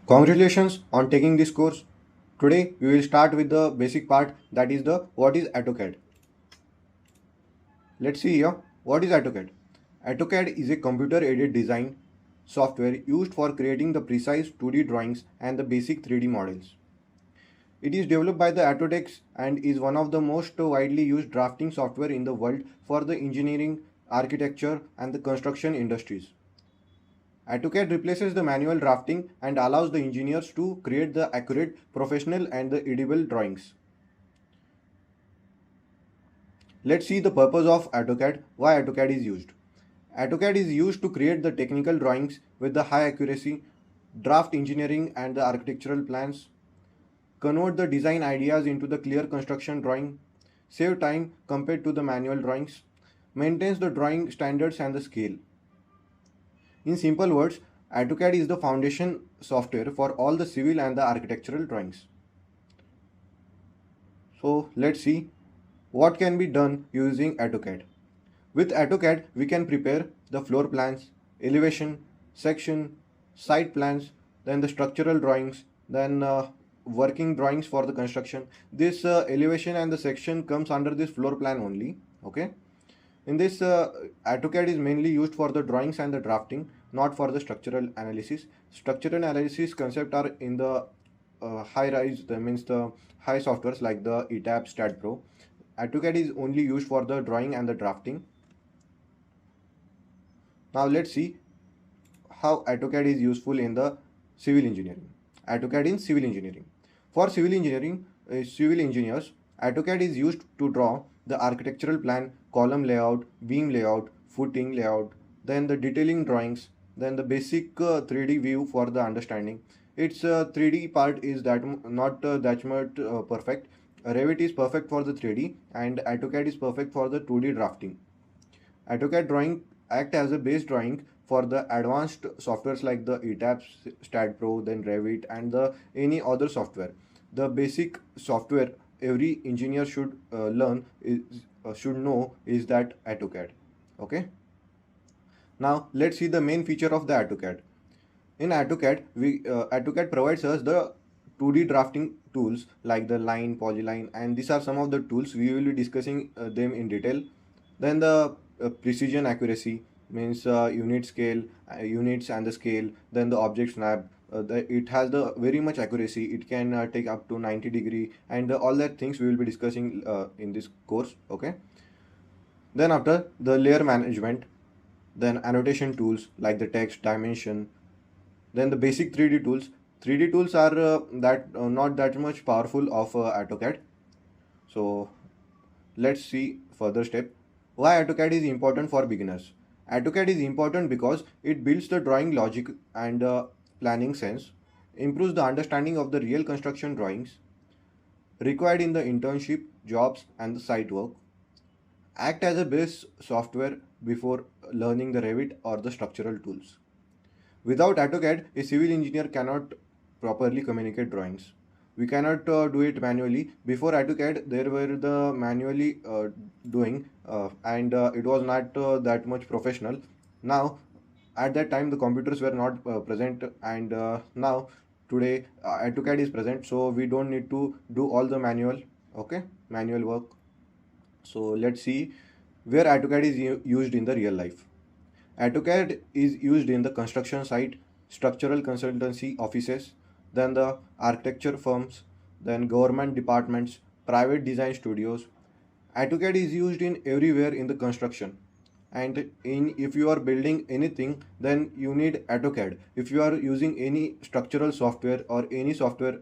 Congratulations on taking this course. Today we will start with the basic part, that is the what is AutoCAD. Let's see here what is AutoCAD. AutoCAD is a computer aided design software used for creating the precise 2D drawings and the basic 3D models. It is developed by the Autodesk and is one of the most widely used drafting software in the world for the engineering, architecture and the construction industries. AutoCAD replaces the manual drafting and allows the engineers to create the accurate, professional, and the edible drawings. Let's see the purpose of AutoCAD, why AutoCAD is used. AutoCAD is used to create the technical drawings with the high accuracy, draft engineering and the architectural plans, convert the design ideas into the clear construction drawing, save time compared to the manual drawings, maintains the drawing standards and the scale. In simple words, AutoCAD is the foundation software for all the civil and the architectural drawings. So let's see what can be done using AutoCAD. With AutoCAD, we can prepare the floor plans, elevation, section, site plans, then the structural drawings, then working drawings for the construction. This elevation and the section comes under this floor plan only. Okay. In this, AutoCAD is mainly used for the drawings and the drafting, not for the structural analysis. Structural analysis concept are in the high rise, that means the high softwares like the ETAP, STAT Pro. AutoCAD is only used for the drawing and the drafting. Now let's see how AutoCAD is useful in the civil engineering. AutoCAD in civil engineering. For civil engineering, civil engineers, AutoCAD is used to draw the architectural plan, column layout, beam layout, footing layout, then the detailing drawings, then the basic 3D view for the understanding. Its 3D part is not that much perfect. Revit is perfect for the 3D and AutoCAD is perfect for the 2D drafting. AutoCAD drawing act as a base drawing for the advanced softwares like the ETAP, STAT Pro, then Revit and the any other software. The basic software every engineer should know is that AutoCAD. Okay. Now let's see the main feature of the AutoCAD. In AutoCAD, AutoCAD provides us the 2D drafting tools like the line, polyline, and these are some of the tools we will be discussing them in detail. Then the precision accuracy means unit scale, units and the scale. Then the object snap. It has the very much accuracy. It can take up to 90-degree, and all that things we will be discussing in this course. Okay. Then after the layer management, then annotation tools like the text, dimension, then the basic 3D tools. 3D tools are not that much powerful of AutoCAD. So let's see further step. Why AutoCAD is important for beginners? AutoCAD is important because it builds the drawing logic and planning sense, improves the understanding of the real construction drawings required in the internship, jobs, and the site work, act as a base software before learning the Revit or the structural tools. Without AutoCAD, a civil engineer cannot properly communicate drawings. We cannot do it manually. Before AutoCAD, there were the manually doing, and it was not that much professional. Now, at that time, the computers were not present, and now today AutoCAD is present, so we don't need to do all the manual work. So let's see where AutoCAD is used in the real life. AutoCAD is used in the construction site, structural consultancy offices, then the architecture firms, then government departments, private design studios. AutoCAD is used in everywhere in the construction. And if you are building anything, then you need AutoCAD. If you are using any structural software or any software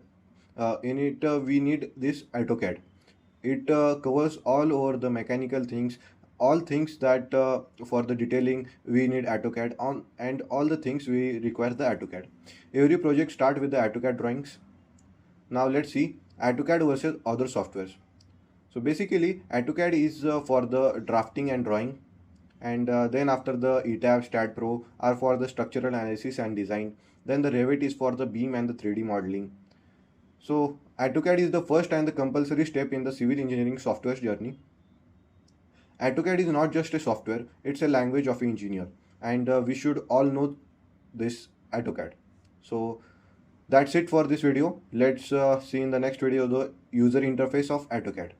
in it, we need this AutoCAD. It covers all over the mechanical things, all things that for the detailing we need AutoCAD on, and all the things we require the AutoCAD. Every project start with the AutoCAD drawings. Now let's see AutoCAD versus other softwares. So basically AutoCAD is for the drafting and drawing, and then after the ETAP, STAT Pro are for the structural analysis and design. Then the Revit is for the beam and the 3D modeling. So AutoCAD is the first and the compulsory step in the civil engineering software journey. AutoCAD is not just a software, it's a language of an engineer, and we should all know this AutoCAD. So That's it for this video. Let's see in the next video the user interface of AutoCAD.